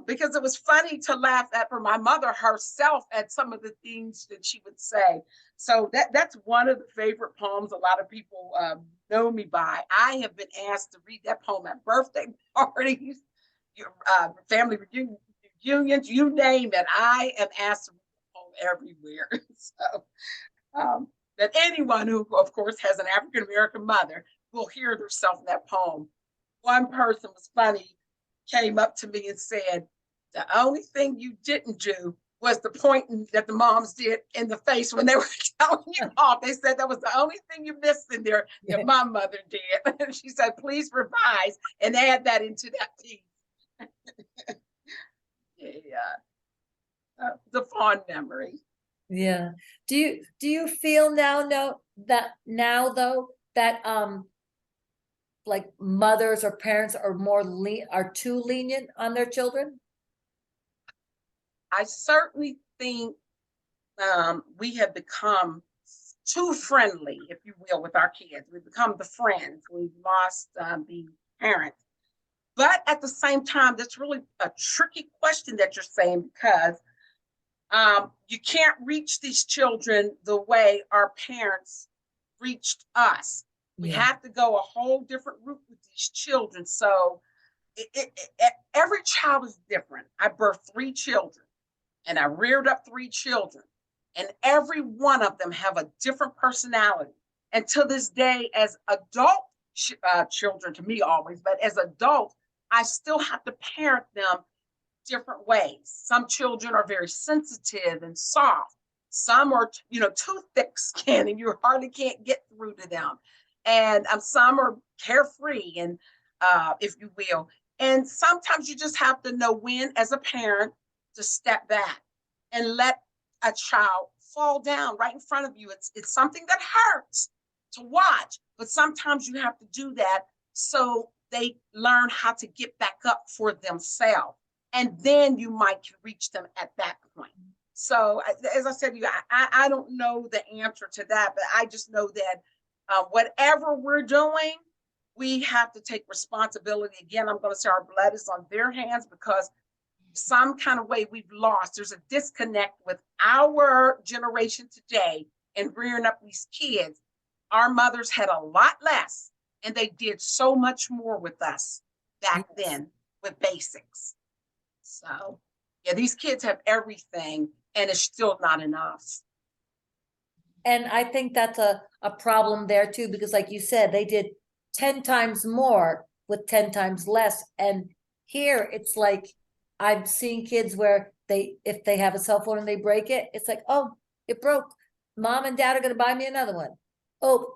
because it was funny to laugh at for my mother herself at some of the things that she would say. So that's one of the favorite poems a lot of people know me by. I have been asked to read that poem at birthday parties, family reunions, you name it. I am asked to read the poem everywhere. So that anyone who, of course, has an African American mother will hear herself in that poem. One person was funny, came up to me and said, the only thing you didn't do was the pointing that the moms did in the face when they were telling you off. They said that was the only thing you missed in there that my mother did. And she said, please revise and add that into that piece. Yeah, the fond memory. Yeah. Do you feel now though that like mothers or parents are are too lenient on their children? I certainly think we have become too friendly, if you will, with our kids. We've become the friends. We've lost the parents. But at the same time, that's really a tricky question that you're saying, because you can't reach these children the way our parents reached us. We have to go a whole different route with these children. So every child is different. I birthed 3 children and I reared up 3 children, and every one of them have a different personality. And to this day, as adult children, to me always, but as adults, I still have to parent them different ways. Some children are very sensitive and soft. Some are, too thick skinned and you hardly can't get through to them. And some are carefree, and if you will. And sometimes you just have to know when, as a parent, to step back and let a child fall down right in front of you. It's something that hurts to watch, but sometimes you have to do that so they learn how to get back up for themselves. And then you might reach them at that point. So as I said, I don't know the answer to that, but I just know that whatever we're doing, we have to take responsibility. Again, I'm going to say our blood is on their hands because some kind of way we've lost. There's a disconnect with our generation today and rearing up these kids. Our mothers had a lot less and they did so much more with us back then with basics. So yeah, these kids have everything and it's still not enough. And I think that's a problem there too, because like you said, they did 10 times more with 10 times less. And here it's like, I've seen kids where if they have a cell phone and they break it, it's like, oh, it broke. Mom and dad are going to buy me another one. Oh,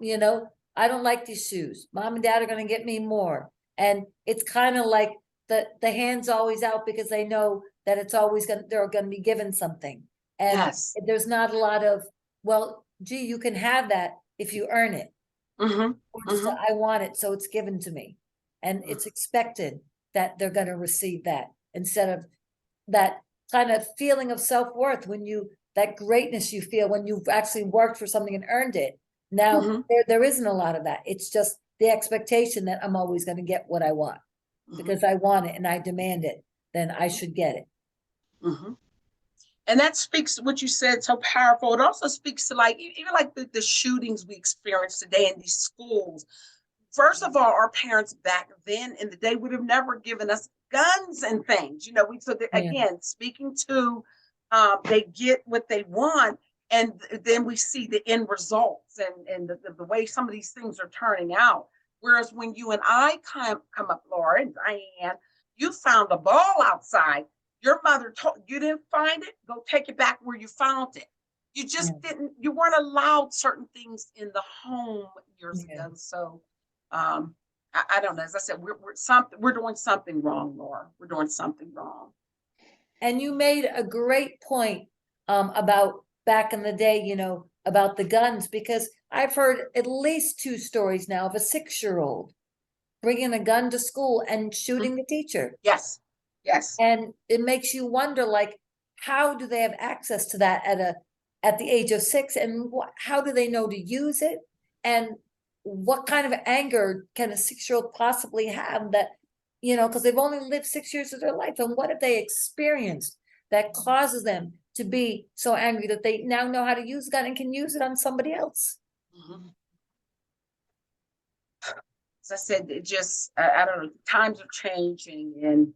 I don't like these shoes. Mom and dad are going to get me more. And it's kind of like the hand's always out because they know that it's always they're going to be given something. And Yes. there's not a lot of, well, gee, you can have that if you earn it. Mm-hmm. Or just, I want it, so it's given to me. And it's expected that they're going to receive that instead of that kind of feeling of self-worth that greatness you feel when you've actually worked for something and earned it. Now, there isn't a lot of that. It's just the expectation that I'm always going to get what I want because I want it and I demand it, then I should get it. And that speaks to what you said, so powerful. It also speaks to even like the shootings we experience today in these schools. First of all, our parents back then in the day would have never given us guns and things. Again, speaking to they get what they want, and then we see the end results and the way some of these things are turning out. Whereas when you and I come up, Laura and Diane, you found a ball outside. Your mother told you didn't find it, go take it back where you found it. You just you weren't allowed certain things in the home years ago. So I don't know. As I said, we're doing something wrong, Laura. We're doing something wrong. And you made a great point about back in the day, about the guns, because I've heard at least 2 stories now of a 6-year-old bringing a gun to school and shooting the teacher. Yes. And it makes you wonder, like, how do they have access to that at the age of 6, and how do they know to use it, and what kind of anger can a 6-year-old possibly have that, because they've only lived 6 years of their life, and what have they experienced that causes them to be so angry that they now know how to use a gun and can use it on somebody else? As I said, it just I don't know. Times are changing, and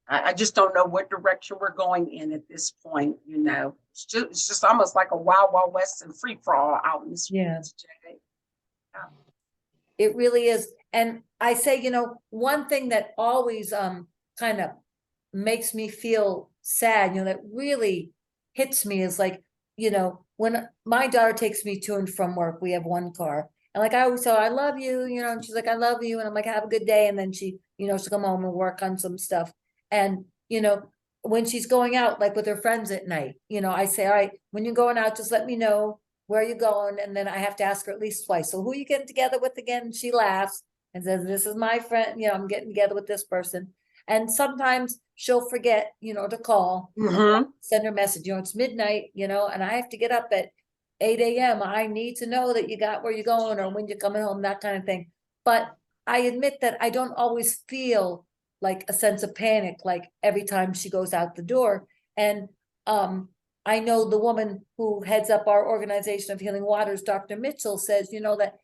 I just don't know what direction we're going in at this point. It's just almost like a wild, wild west and free for all out in this world today. It really is. And I say, one thing that always kind of makes me feel sad, that really hits me is like, when my daughter takes me to and from work, we have one car. And like I always tell her, I love you, and she's like, I love you. And I'm like, have a good day. And then she'll come home and work on some stuff. And, when she's going out, like with her friends at night, I say, all right, when you're going out, just let me know where you're going. And then I have to ask her at least twice. So who are you getting together with again? And she laughs and says, this is my friend, I'm getting together with this person. And sometimes she'll forget, to call, send her a message, it's midnight, and I have to get up at 8 a.m. I need to know that you got where you're going or when you're coming home, that kind of thing. But I admit that I don't always feel like a sense of panic, like every time she goes out the door. And I know the woman who heads up our organization of Healing Waters, Dr. Mitchell, says, that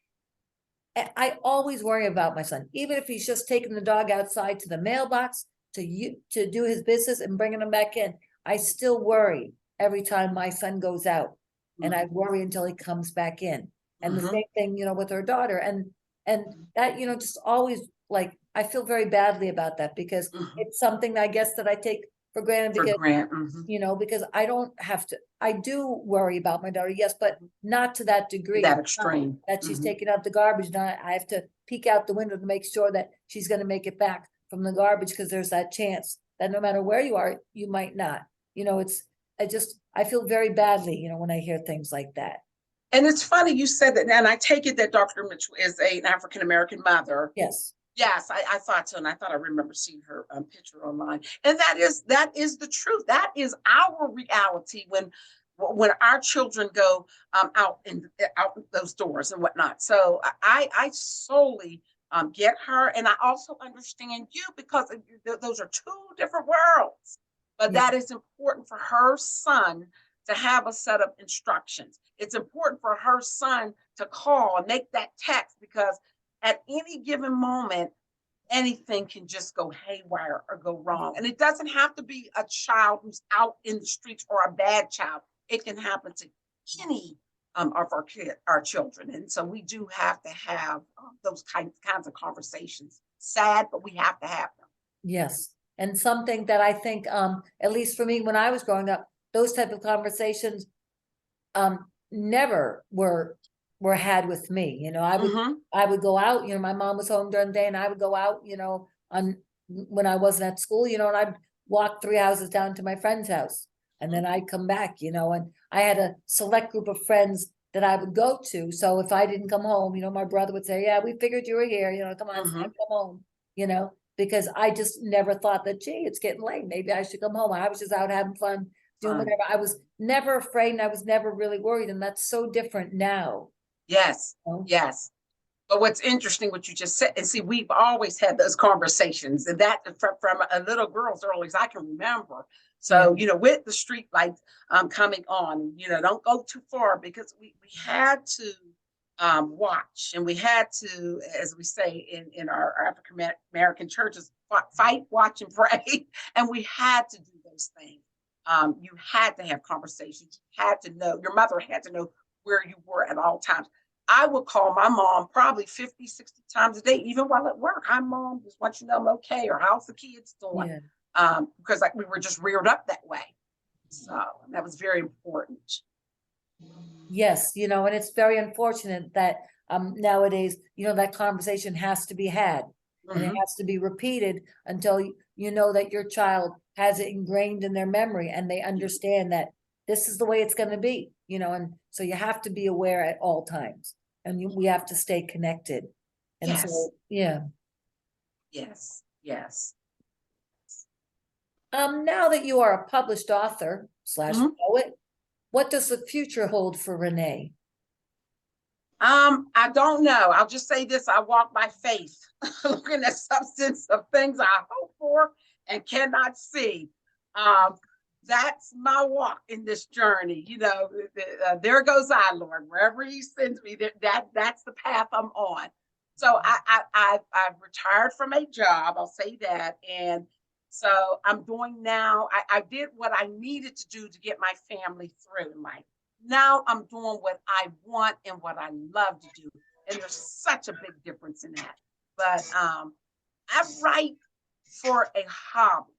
I always worry about my son, even if he's just taking the dog outside to the mailbox to do his business and bringing him back in. I still worry every time my son goes out. And I worry until he comes back in. And the same thing, with her daughter. And that, just always, like, I feel very badly about that because it's something I guess that I take for granted because, because I don't have to, I do worry about my daughter, yes, but not to that degree. That extreme. That she's taking out the garbage. And I have to peek out the window to make sure that she's going to make it back from the garbage because there's that chance that no matter where you are, you might not. I feel very badly, when I hear things like that. And it's funny you said that, and I take it that Dr. Mitchell is an African-American mother. Yes. Yes, I thought so. And I thought I remember seeing her picture online. And that is the truth. That is our reality when when our children go out those doors and whatnot. So I solely get her, and I also understand you because those are two different worlds. But Yeah. that is important for her son to have a set of instructions. It's important for her son to call and make that text because at any given moment, anything can just go haywire or go wrong. And it doesn't have to be a child who's out in the streets or a bad child. It can happen to any of our children. And so we do have to have those kinds of conversations. Sad, but we have to have them. Yes, and something that I think, at least for me, when I was growing up, those type of conversations, never were had with me. You know, Hmm. I would go out. You know, my mom was home during the day, and I would go out. You know, on when I wasn't at school. You know, and I'd walk 3 houses down to my friend's house, and then I'd come back. You know, and I had a select group of friends that I would go to. So if I didn't come home, you know, my brother would say, "Yeah, we figured you were here. You know, come on, it's time Hmm. to come home." You know, because I just never thought that, gee, it's getting late. Maybe I should come home. I was just out having fun, doing Fun. whatever. I was never afraid and I was never really worried. And that's so different now. Yes, You know? yes. But what's interesting, what you just said, and see, we've always had those conversations, and that from a little girl as early as I can remember. Yeah. So, with the street lights coming on, don't go too far because we had to watch, and we had to, as we say in our African American churches, fight, watch, and pray. And we had to do those things. You had to have conversations. You had to know, your mother had to know where you were at all times. I would call my mom probably 50, 60 times a day, even while at work. Hi, mom, just want you to know I'm okay, or how's the kids doing? Yeah. Because we were just reared up that way. So that was very important. Yes, you know, and it's very unfortunate that nowadays, you know, that conversation has to be had and it Hmm. has to be repeated until you know that your child has it ingrained in their memory and they understand that this is the way it's going to be, you know, and so you have to be aware at all times and we have to stay connected. And Yes, so, yeah. yes, yes. Now that you are a published author slash Mhm. poet, what does the future hold for Renee? I don't know. I'll just say this: I walk by faith, looking at substance of things I hope for and cannot see. Um, that's my walk in this journey. There goes I, Lord, wherever He sends me. That's the path I'm on. So I've retired from a job. I'll say that, and so I'm doing now. I did what I needed to do to get my family through in life. Now I'm doing what I want and what I love to do. And there's such a big difference in that. But I write for a hobby.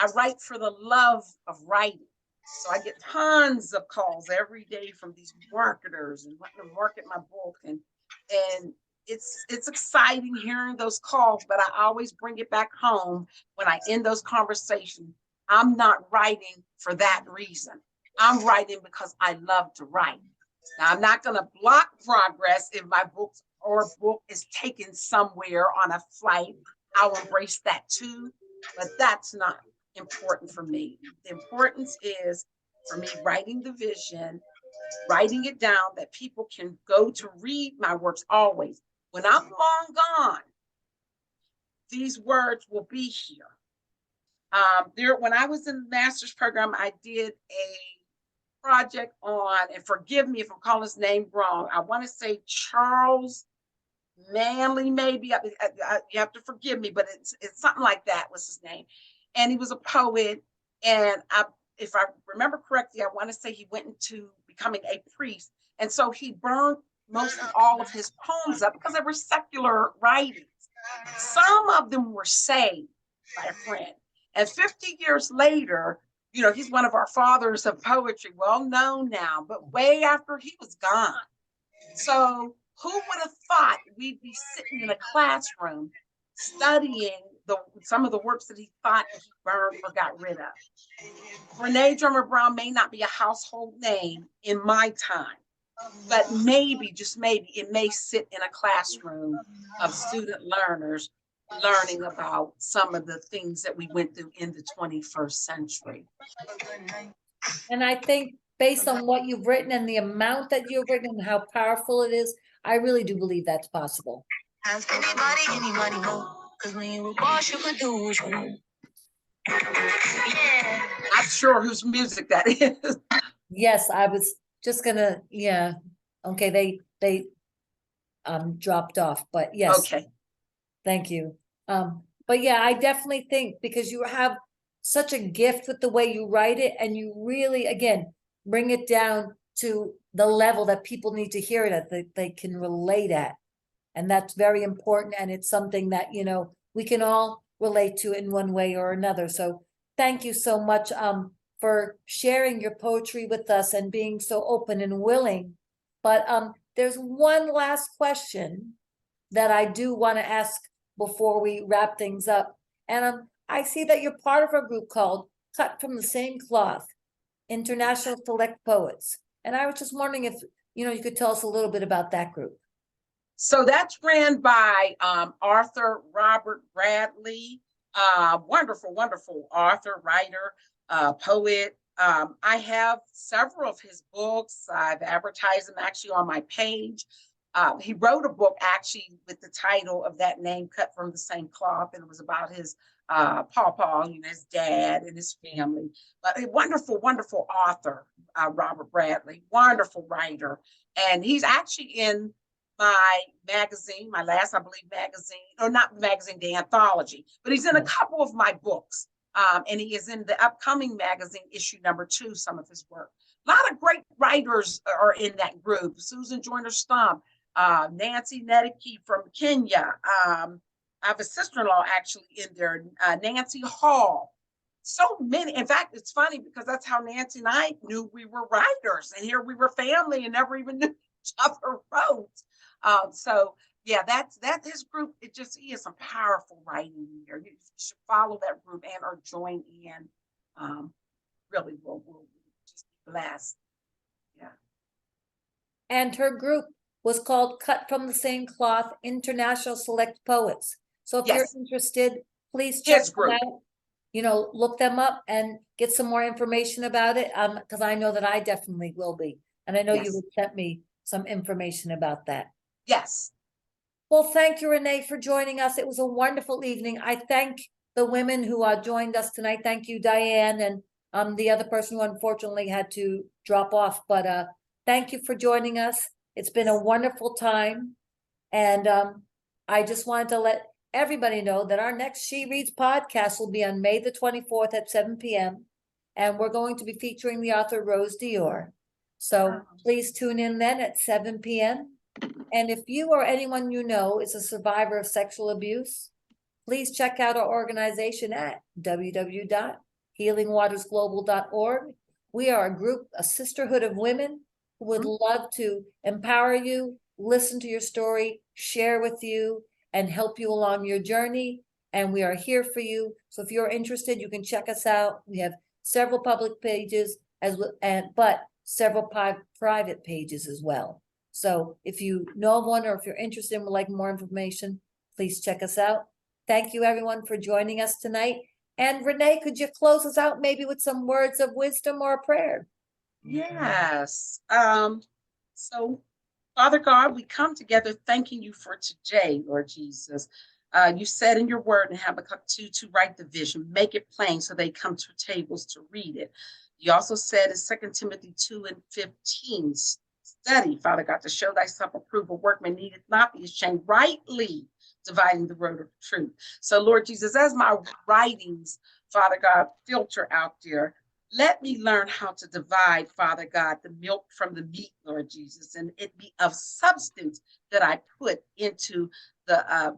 I write for the love of writing. So I get tons of calls every day from these marketers and wanting to market my book. And it's exciting hearing those calls, but I always bring it back home when I end those conversations. I'm not writing for that reason. I'm writing because I love to write. Now, I'm not going to block progress if my book is taken somewhere on a flight. I'll embrace that too, but that's not important for me. The importance is for me writing the vision, writing it down that people can go to read my works always. When I'm long gone, these words will be here. When I was in the master's program, I did a project on, and forgive me if I'm calling his name wrong. I want to say Charles Manley, maybe. You have to forgive me, but it's something like that was his name. And he was a poet. And if I remember correctly, I want to say he went into becoming a priest. And so he burned most of all of his poems up because they were secular writings. Some of them were saved by a friend. And 50 years later, he's one of our fathers of poetry, well known now, but way after he was gone. So who would have thought we'd be sitting in a classroom studying some of the works that he thought he burned or got rid of? Renee Drummond Brown may not be a household name in my time, but maybe, just maybe, it may sit in a classroom of student learners learning about some of the things that we went through in the 21st century. And I think based on what you've written and the amount that you've written and how powerful it is, I really do believe that's possible. Ask anybody, anybody know. Cause when you were boss, you could do what you want. Yeah. Not sure whose music that is. Yes, I was just gonna, yeah. Okay, they dropped off, but yes, Okay. thank you. But yeah, I definitely think because you have such a gift with the way you write it, and you really, again, bring it down to the level that people need to hear it at, that they can relate at. And that's very important, and it's something that, you know, we can all relate to in one way or another. So thank you so much for sharing your poetry with us and being so open and willing. But there's one last question that I do want to ask before we wrap things up. And I see that you're part of a group called Cut from the Same Cloth, International Select Poets. And I was just wondering if, you know, you could tell us a little bit about that group. So that's ran by Arthur Robert Bradley, wonderful, wonderful author, writer, poet. I have several of his books. I've advertised them actually on my page. He wrote a book actually with the title of that name, Cut from the Same Cloth, and it was about his pawpaw, you know, his dad and his family. But a wonderful, wonderful author, Robert Bradley, wonderful writer. And he's actually in my magazine, my last, I believe, magazine, or not magazine, the anthology, but he's in a couple of my books. And he is in the upcoming magazine, issue #2, some of his work. A lot of great writers are in that group. Susan Joyner Stump, Nancy Nedeke from Kenya. I have a sister-in-law actually in there, Nancy Hall. So many. In fact, it's funny because that's how Nancy and I knew we were writers. And here we were family and never even knew each other wrote. So yeah, that's his group. It just he has some powerful writing here. You should follow that group and or join in. Really, we'll just be blessed. Yeah. And her group was called Cut from the Same Cloth, International Select Poets. So if you're Yes. interested, please check His them group. out. You know, look them up and get some more information about it. Because I know that I definitely will be. And I know you Yes. would sent me some information about that. Yes. Well, thank you, Renee, for joining us. It was a wonderful evening. I thank the women who joined us tonight. Thank you, Diane, and the other person who unfortunately had to drop off. But thank you for joining us. It's been a wonderful time. And I just wanted to let everybody know that our next She Reads podcast will be on May the 24th at 7 p.m. And we're going to be featuring the author Rose Dior. So please tune in then at 7 p.m. And if you or anyone you know is a survivor of sexual abuse, please check out our organization at www.healingwatersglobal.org. We are a group, a sisterhood of women who would love to empower you, listen to your story, share with you, and help you along your journey. And we are here for you. So if you're interested, you can check us out. We have several public pages but several private pages as well. So if you know of one or if you're interested and would like more information, please check us out. Thank you everyone for joining us tonight. And Renee, could you close us out maybe with some words of wisdom or a prayer? Yes. So Father God, we come together thanking you for today, Lord Jesus. You said in your word in Habakkuk 2 to write the vision, make it plain so they come to tables to read it. You also said in 2 Timothy 2:15, study, Father God, to show thyself approved, a workman needeth not be ashamed, rightly dividing the word of truth. So, Lord Jesus, as my writings, Father God, filter out there, let me learn how to divide, Father God, the milk from the meat, Lord Jesus, and it be of substance that I put into the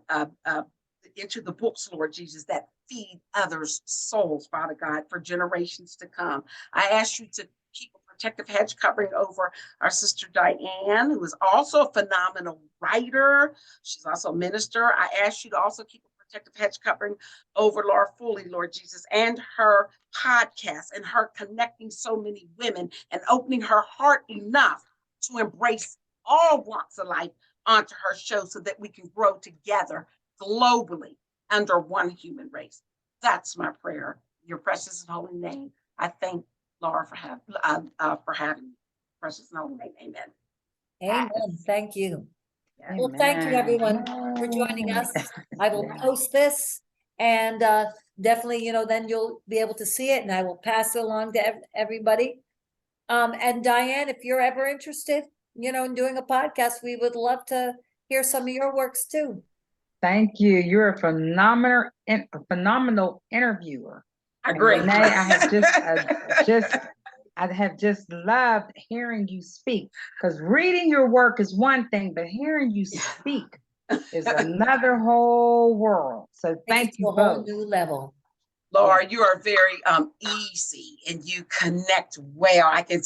books, Lord Jesus, that feed others' souls, Father God, for generations to come. I ask you to keep a protective hedge covering over our sister Diane, who is also a phenomenal writer. She's also a minister. I ask you to also keep a protective hedge covering over Laura Foley, Lord Jesus, and her podcast and her connecting so many women and opening her heart enough to embrace all walks of life onto her show so that we can grow together globally under one human race. That's my prayer. In your precious and holy name, I thank Laura, for having me. Precious no, amen. Amen. Thank you. Yeah. Well, thank you, Amen. everyone, for joining us. I will Yeah. post this and definitely, then you'll be able to see it and I will pass it along to everybody. And Diane, if you're ever interested, in doing a podcast, we would love to hear some of your works too. Thank you. You're a phenomenal interviewer. I And agree. Renee, I have just loved hearing you speak, because reading your work is one thing, but hearing you speak is another whole world. So thank It's you a whole both. new level. Laura, you are very easy and you connect well. I can